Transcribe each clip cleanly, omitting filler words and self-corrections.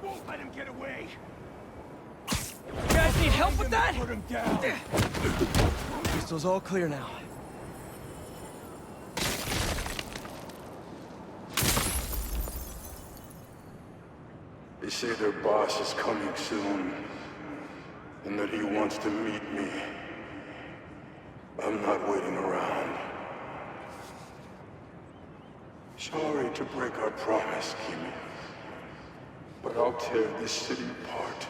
won't let him get away! You guys need help with that? Put him down! Crystal's all clear now. They say their boss is coming soon, and that he wants to meet me. I'm not waiting around. Sorry to break our promise, Kimi, but I'll tear this city apart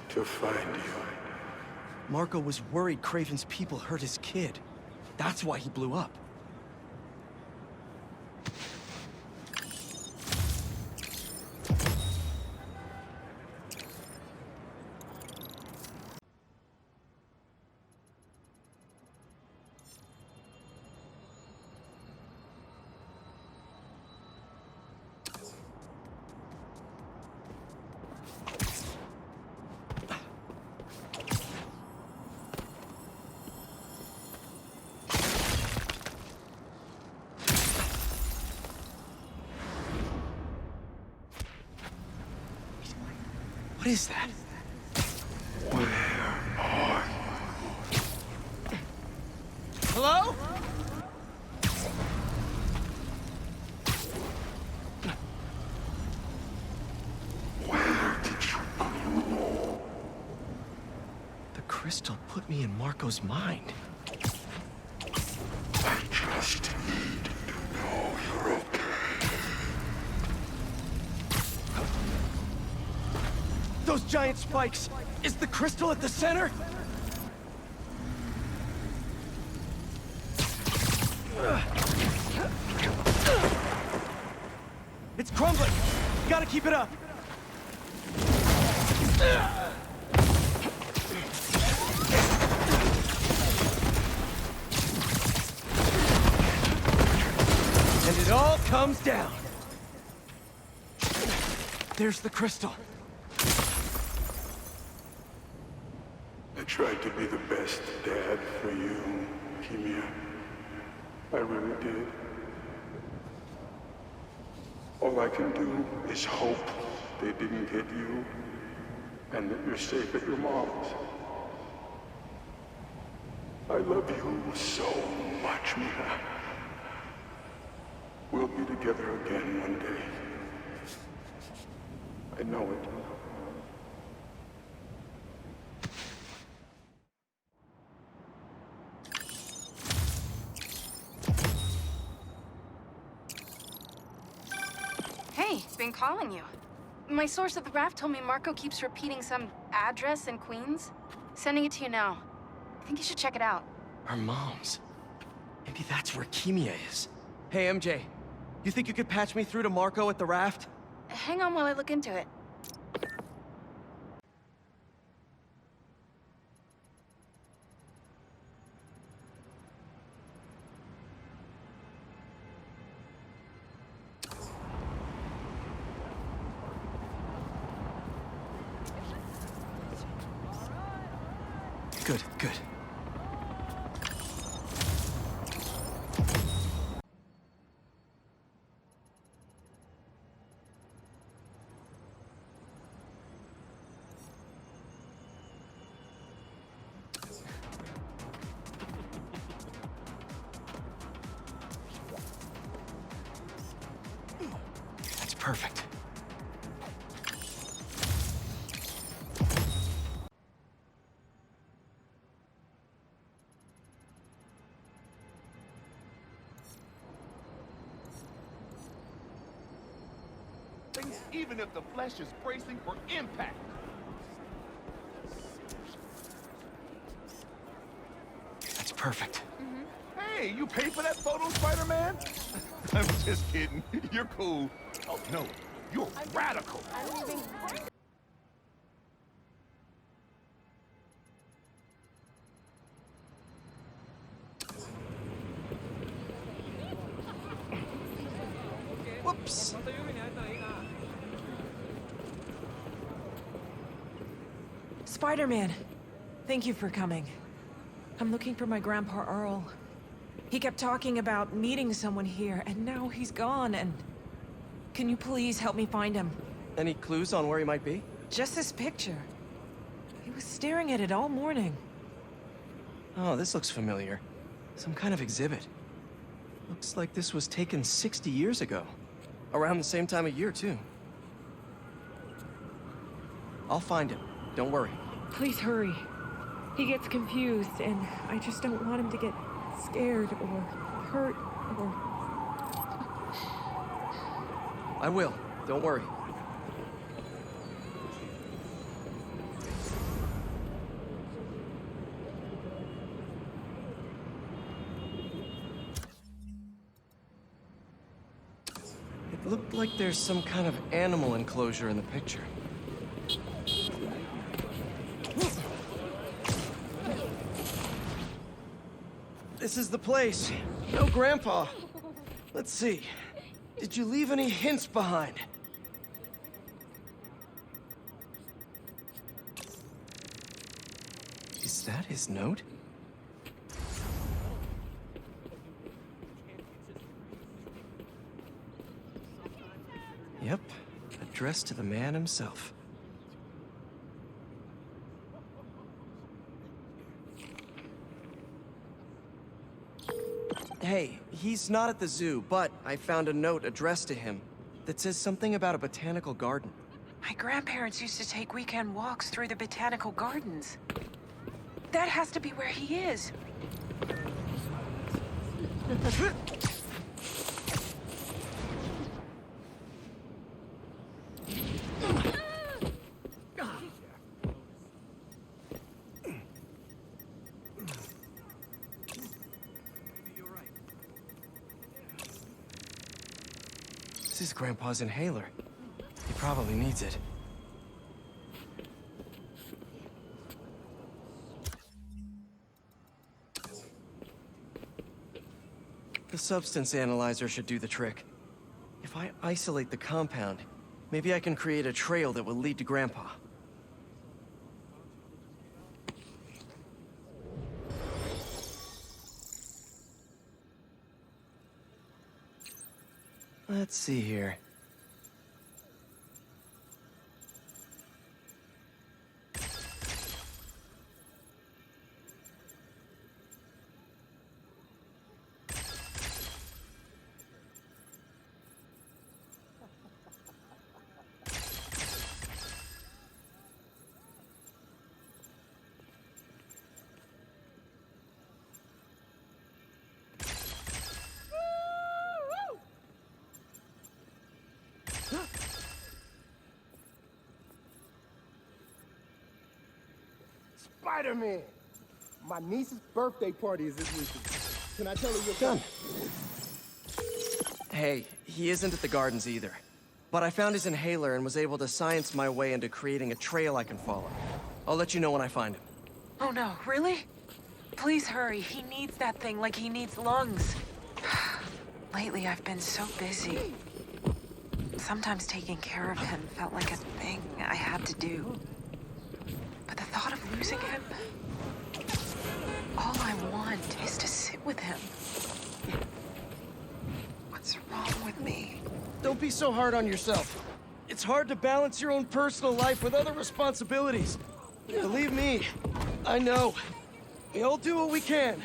to find you. Marko was worried Kraven's people hurt his kid. That's why he blew up. What is that? Where are you? Hello? Where did you go? The crystal put me in Marko's mind. I just need to know you're okay. Those giant spikes! Is the crystal at the center? It's crumbling! Gotta keep it up! And it all comes down! There's the crystal. I tried to be the best dad for you, Kimi. I really did. All I can do is hope they didn't hit you, and that you're safe at your mom's. I love you so much, Mia. We'll be together again one day. I know it. Hey, been calling you. My source at the raft told me Marko keeps repeating some address in Queens. Sending it to you now. I think you should check it out. Our moms. Maybe that's where Kimia is. Hey, MJ. You think you could patch me through to Marko at the raft? Hang on while I look into it. Good, good. That's perfect. Even if the flesh is bracing for impact. That's perfect. Hey, you paid for that photo, Spider-Man? I'm just kidding. You're cool. Oh, no. You're radical. Whoops. Spider-Man, thank you for coming. I'm looking for my Grandpa Earl. He kept talking about meeting someone here, and now he's gone, and... Can you please help me find him? Any clues on where he might be? Just this picture. He was staring at it all morning. Oh, this looks familiar. Some kind of exhibit. Looks like this was taken 60 years ago. Around the same time of year, too. I'll find him. Don't worry. Please hurry. He gets confused, and I just don't want him to get scared or hurt or... I will. Don't worry. It looked like there's some kind of animal enclosure in the picture. This is the place. No Grandpa. Let's see. Did you leave any hints behind? Is that his note? Yep. Addressed to the man himself. Hey, he's not at the zoo, but I found a note addressed to him that says something about a botanical garden. My grandparents used to take weekend walks through the botanical gardens. That has to be where he is. This is Grandpa's inhaler. He probably needs it. The substance analyzer should do the trick. If I isolate the compound, maybe I can create a trail that will lead to Grandpa. Let's see here. Spider-Man! My niece's birthday party is this weekend. Can I tell her you're Done. Hey, he isn't at the gardens either. But I found his inhaler and was able to science my way into creating a trail I can follow. I'll let you know when I find him. Oh no, really? Please hurry. He needs that thing like he needs lungs. Lately, I've been so busy. Sometimes taking care of him felt like a thing I had to do. But the thought of losing him... All I want is to sit with him. What's wrong with me? Don't be so hard on yourself. It's hard to balance your own personal life with other responsibilities. Believe me, I know. We all do what we can.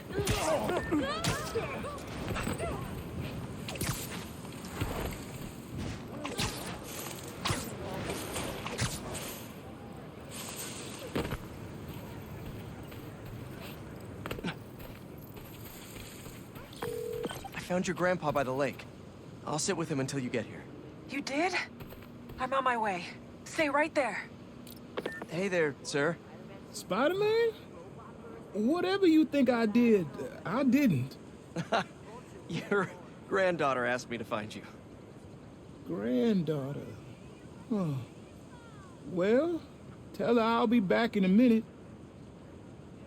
I found your grandpa by the lake. I'll sit with him until you get here. You did? I'm on my way. Stay right there. Hey there, sir. Spider-Man? Whatever you think I did, I didn't. Your granddaughter asked me to find you. Granddaughter. Oh. Well, tell her I'll be back in a minute.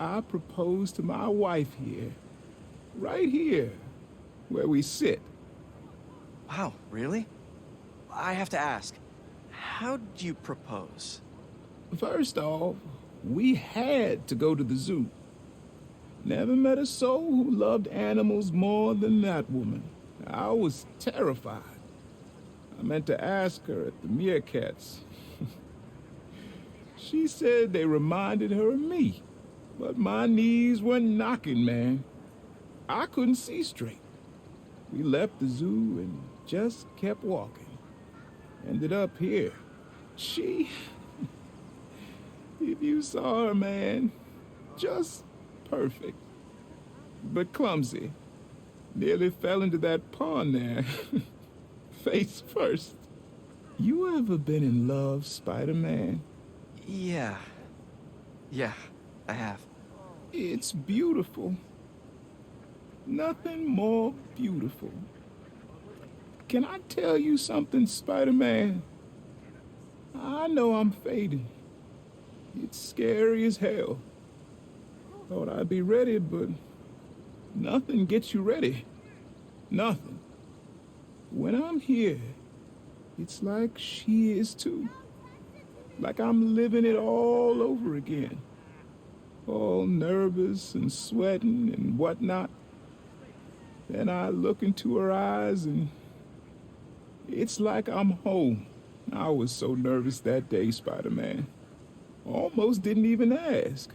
I proposed to my wife here. Right here, where we sit. Wow, really? I have to ask, how'd you propose? First off, we had to go to the zoo. Never met a soul who loved animals more than that woman. I was terrified. I meant to ask her at the meerkats. She said they reminded her of me, but my knees were knocking, man. I couldn't see straight. We left the zoo and just kept walking. Ended up here. She... If you saw her, man, just perfect. But clumsy. Nearly fell into that pond there. Face first. You ever been in love, Spider-Man? Yeah. Yeah, I have. It's beautiful. Nothing more beautiful. Can I tell you something, Spider-Man? I know I'm fading. It's scary as hell. Thought I'd be ready, but nothing gets you ready. Nothing. When I'm here, it's like she is too. Like I'm living it all over again. All nervous and sweating and whatnot. Then I look into her eyes and it's like I'm home. I was so nervous that day, Spider-Man. Almost didn't even ask.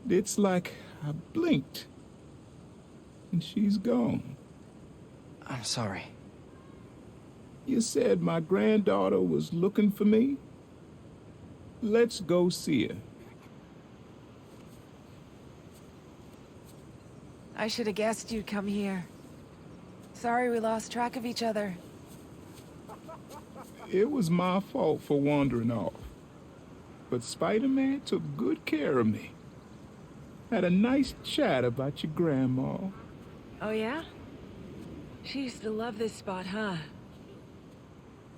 It's like I blinked and she's gone. I'm sorry. You said my granddaughter was looking for me? Let's go see her. I should have guessed you'd come here. Sorry we lost track of each other. It was my fault for wandering off. But Spider-Man took good care of me. Had a nice chat about your grandma. Oh yeah? She used to love this spot, huh?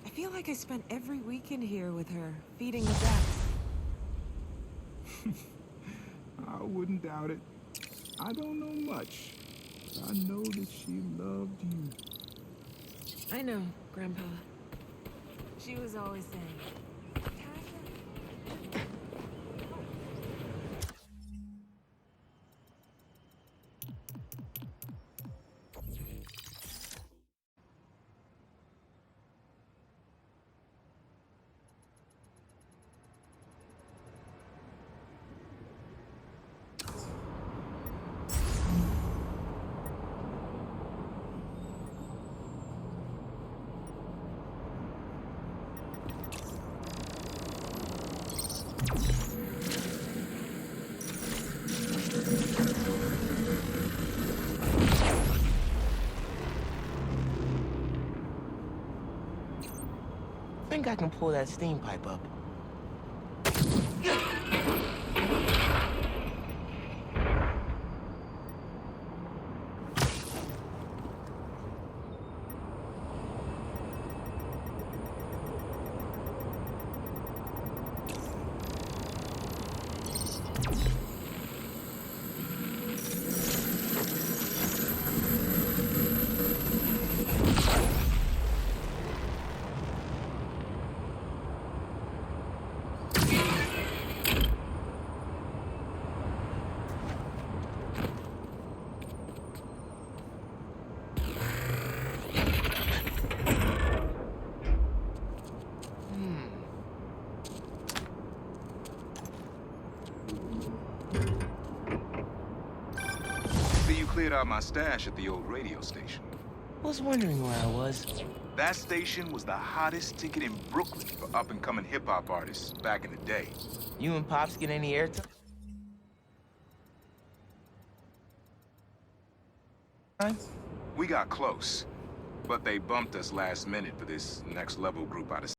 I feel like I spent every weekend here with her, feeding the ducks. I wouldn't doubt it. I don't know much. But I know that she loved you. I know, Grandpa. She was always saying, I think I can pull that steam pipe up. Cleared out my stash at the old radio station. Was wondering where I was. That station was the hottest ticket in Brooklyn for up-and-coming hip-hop artists back in the day. You and Pops get any airtime? We got close, but they bumped us last minute for this next-level group out of...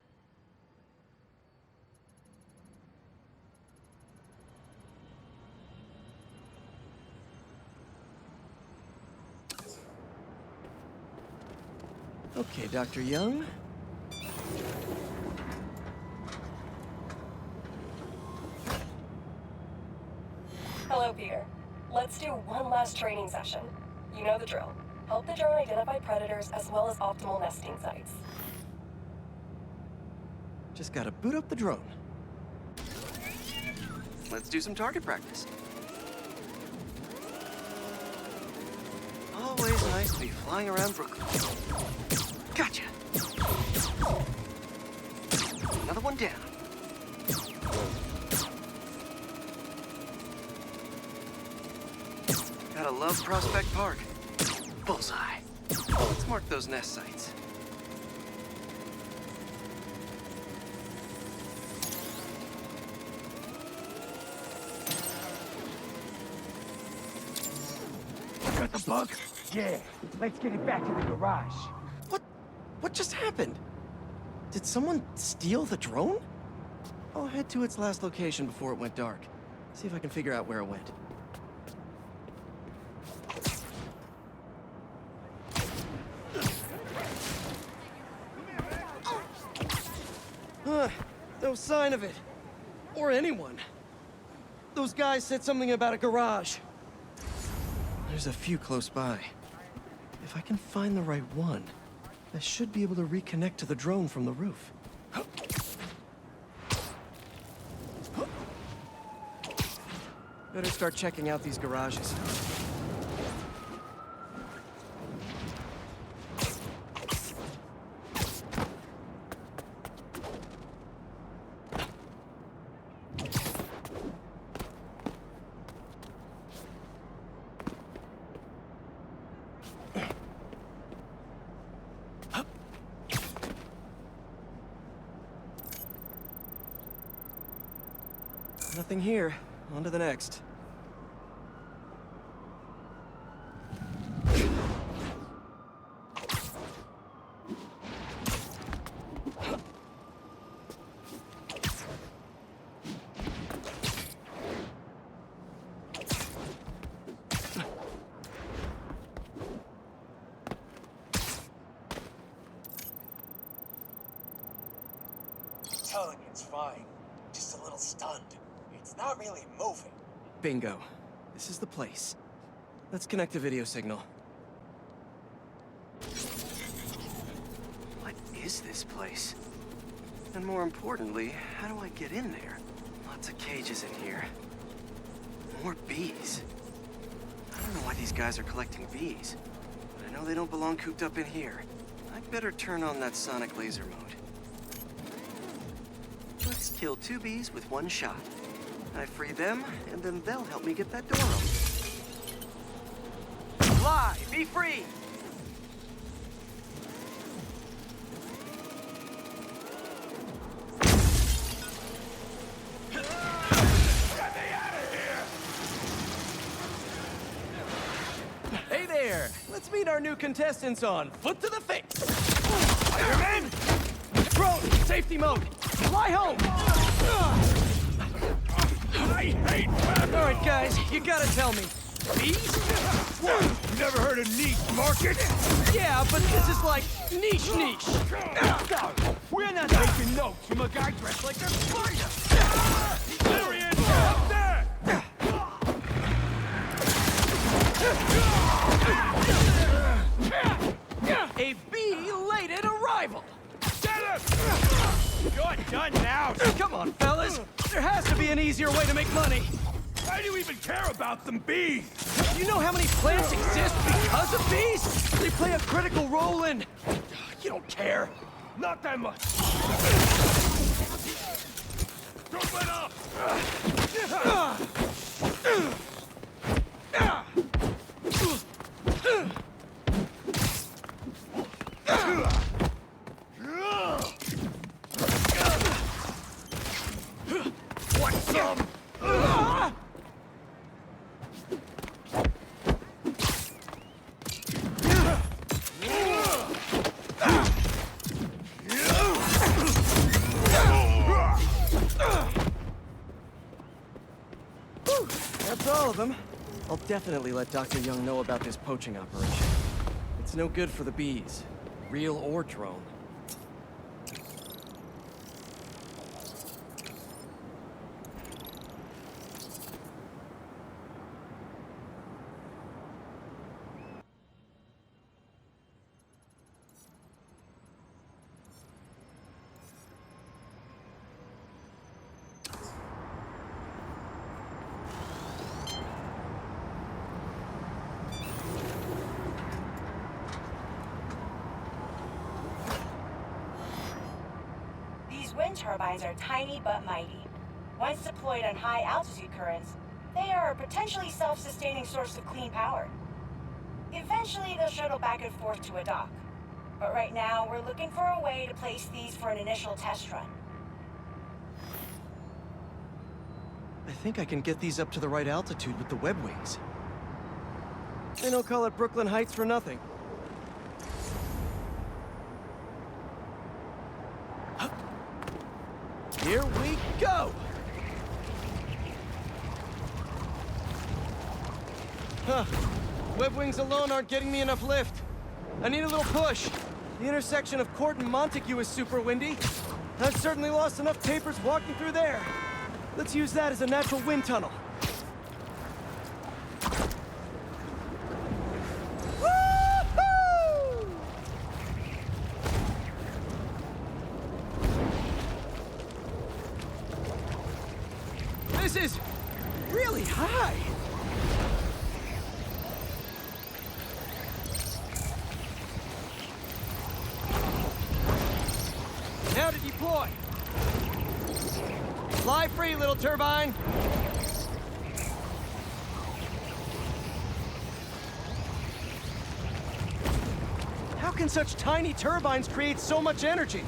Okay, Dr. Young. Hello, Peter. Let's do one last training session. You know the drill. Help the drone identify predators as well as optimal nesting sites. Just gotta boot up the drone. Let's do some target practice. Always nice to be flying around Brooklyn. Gotcha! calm down. Gotta love Prospect Park. Bullseye. Let's mark those nest sites. Got the bug? Yeah. Let's get it back in the garage. What just happened? Did someone steal the drone? I'll head to its last location before it went dark. See if I can figure out where it went. No sign of it. Or anyone. Those guys said something about a garage. There's a few close by. If I can find the right one, I should be able to reconnect to the drone from the roof. Better start checking out these garages. Nothing here. On to the next. Telling you it's fine. Just a little stunned. It's not really moving. Bingo. This is the place. Let's connect the video signal. What is this place? And more importantly, how do I get in there? Lots of cages in here. More bees. I don't know why these guys are collecting bees, but I know they don't belong cooped up in here. I'd better turn on that sonic laser mode. Let's kill 2 bees with 1 shot. I free them, and then they'll help me get that door open. Fly! Be free! Hey there! Let's meet our new contestants on Foot to the Face! Spider-Man! Drone! Safety mode! Fly home! I hate weather! Alright guys, you gotta tell me. Bees? What? You never heard of niche market? Yeah, but this is like niche. We're not taking notes from a guy dressed like a spider! There he is! Up there! A belated arrival! Get him! You're done now! Come on, fellas. There has to be an easier way to make money. Why do you even care about them bees? You know how many plants exist because of bees? They play a critical role in... You don't care. Not that much. Jump it up! Want some? That's all of them. I'll definitely let Dr. Young know about this poaching operation. It's no good for the bees, real or drone. turbines are tiny but mighty. Once deployed on high-altitude currents, they are a potentially self-sustaining source of clean power. Eventually, they'll shuttle back and forth to a dock. But right now, we're looking for a way to place these for an initial test run. I think I can get these up to the right altitude with the web wings. They don't call it Brooklyn Heights for nothing. Here we go! Huh. Web wings alone aren't getting me enough lift. I need a little push. The intersection of Court and Montague is super windy. I've certainly lost enough papers walking through there. Let's use that as a natural wind tunnel. Woo-hoo! This is really high. Now to deploy. Fly free, little turbine. How can such tiny turbines create so much energy?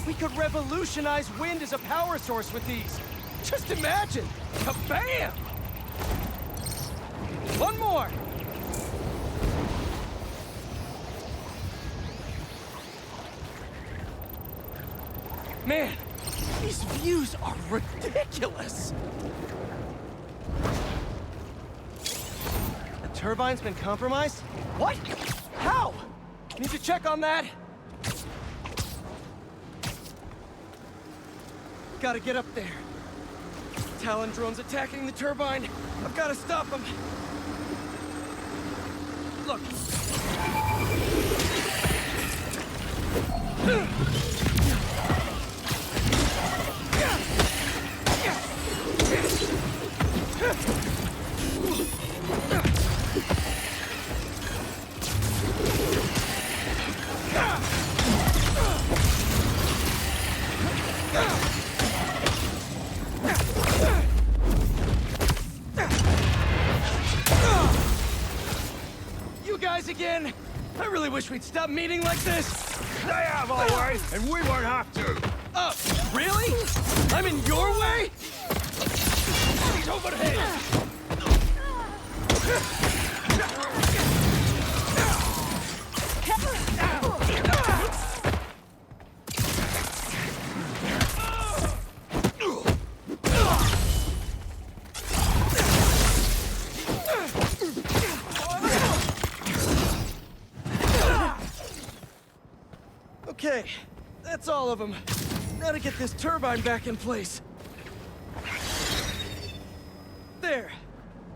We could revolutionize wind as a power source with these. Just imagine! Kabam! One more! Man, these views are ridiculous! The turbine's been compromised? What? How? Need to check on that. Gotta get up there. Talon drone's attacking the turbine. I've got to stop them. Look. Again? I really wish we'd stop meeting like this. They have all right, and we won't have to. Oh, really? I'm in your way? He's over the head. Okay, that's all of them. Now to get this turbine back in place. There,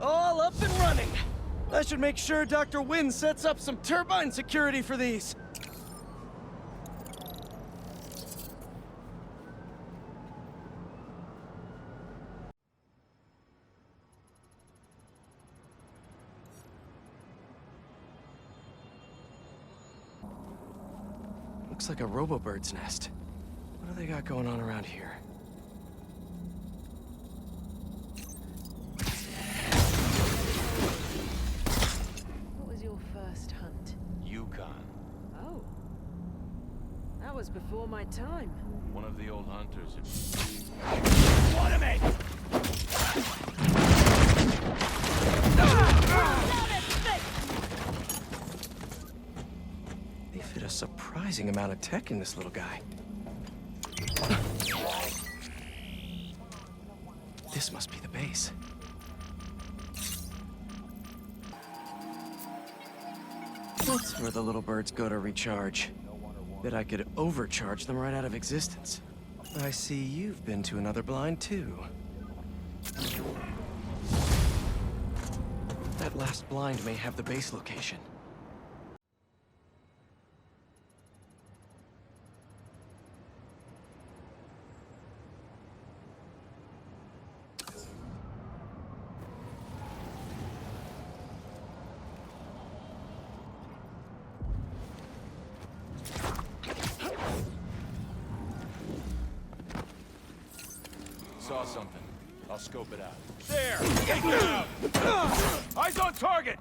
all up and running. I should make sure Dr. Wynn sets up some turbine security for these. Looks like a robobird's nest. What do they got going on around here? What was your first hunt? Yukon. Oh. That was before my time. One of the old hunters. What a minute! They fit a surprising amount of tech in this little guy. This must be the base. That's where the little birds go to recharge. Bet I could overcharge them right out of existence. I see you've been to another blind, too. That last blind may have the base location. saw something. I'll scope it out. There! Take it out! Eyes on target!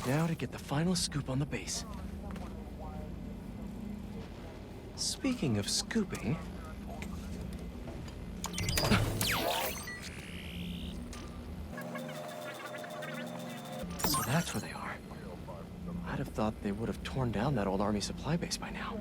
Now to get the final scoop on the base. Speaking of scooping... So that's where they are. I'd have thought they would have torn down that old army supply base by now.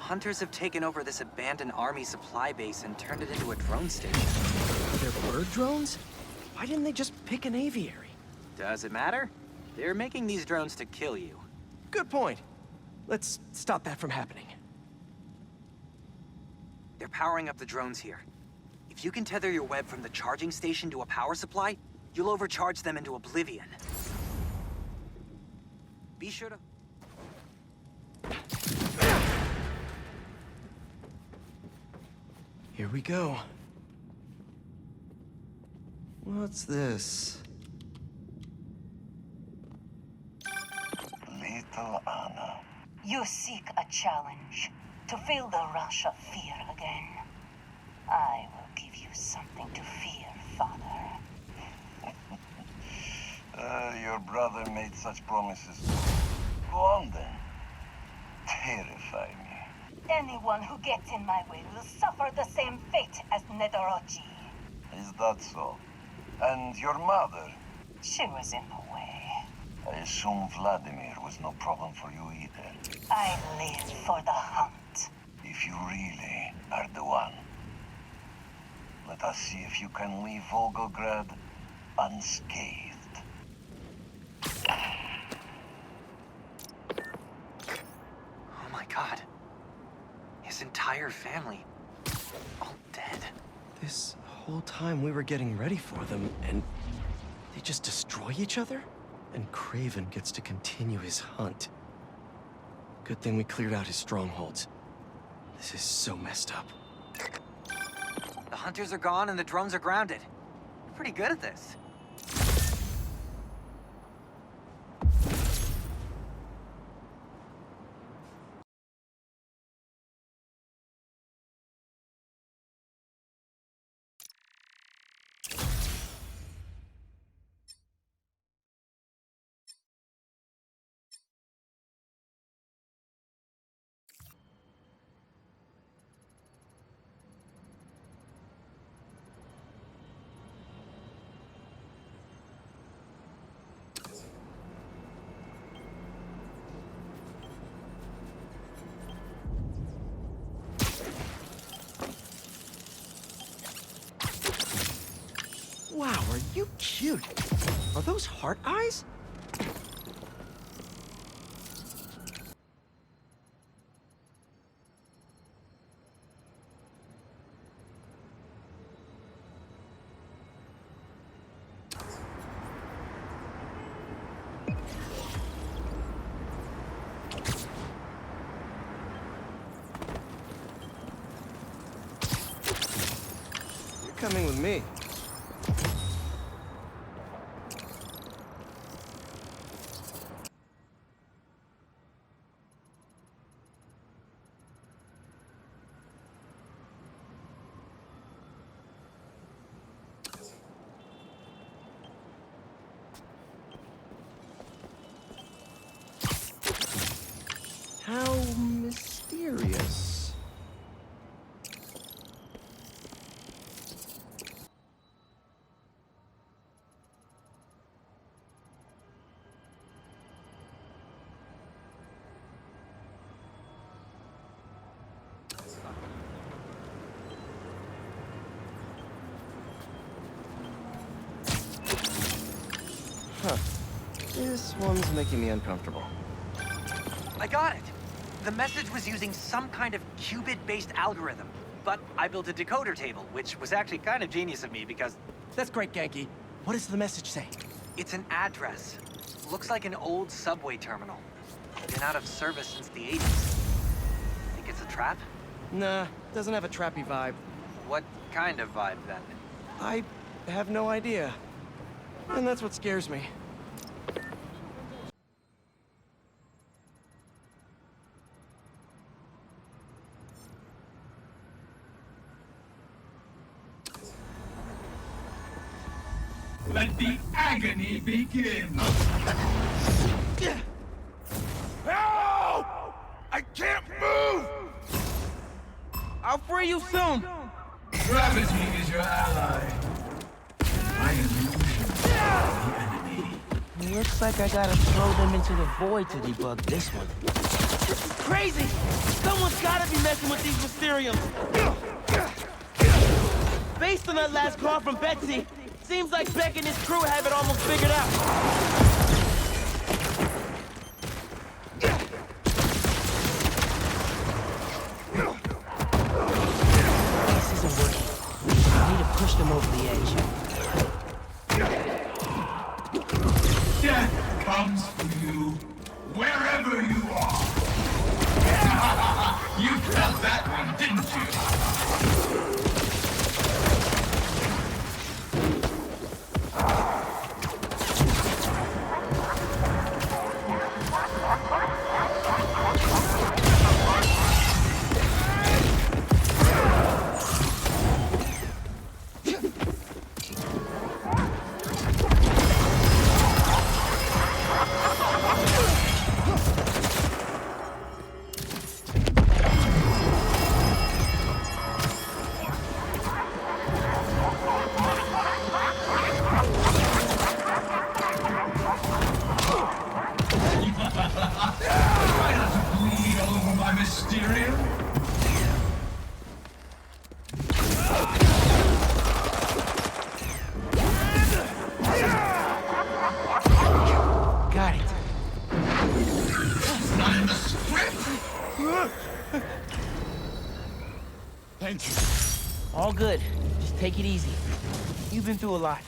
Hunters have taken over this abandoned army supply base and turned it into a drone station. They're bird drones? Why didn't they just pick an aviary? Does it matter? They're making these drones to kill you. Good point. Let's stop that from happening. They're powering up the drones here. If you can tether your web from the charging station to a power supply, you'll overcharge them into oblivion. Be sure to... Here we go. What's this? Little Anna. You seek a challenge to feel the rush of fear again. I will give you something to fear, Father. Your brother made such promises. Go on then. Terrify me. Anyone who gets in my way will suffer the same fate as Nedorochi. Is that so? And your mother? She was in the way. I assume Vladimir was no problem for you either. I live for the hunt. If you really are the one, let us see if you can leave Volgograd unscathed. Oh my god. His entire family, all dead. This whole time we were getting ready for them, and they just destroy each other? And Craven gets to continue his hunt. Good thing we cleared out his strongholds. This is so messed up. The hunters are gone and the drones are grounded. We're pretty good at this. Wow, are you cute? Are those heart eyes? You're coming with me. How mysterious. Huh. This one's making me uncomfortable. I got it! The message was using some kind of qubit-based algorithm, but I built a decoder table, which was actually kind of genius of me because... That's great, Genki. What does the message say? It's an address. Looks like an old subway terminal. Been out of service since the 80s. Think it's a trap? Nah, doesn't have a trappy vibe. What kind of vibe, then? I have no idea. And that's what scares me. Let the agony begin. Help! I can't move! I'll free you soon! Gravity is your ally. My illusion is the enemy. Looks like I gotta throw them into the void to debug this one. Crazy! Someone's gotta be messing with these Mysteriums! Based on that last call from Betsy, seems like Beck and his crew have it almost figured out. This isn't working. I need to push them over the edge. Death comes for you, wherever you are. You felt that one, didn't you? Try not to bleed all over my Mysterium. Got it. It's not in the script. Thank you. All good. Just take it easy. You've been through a lot.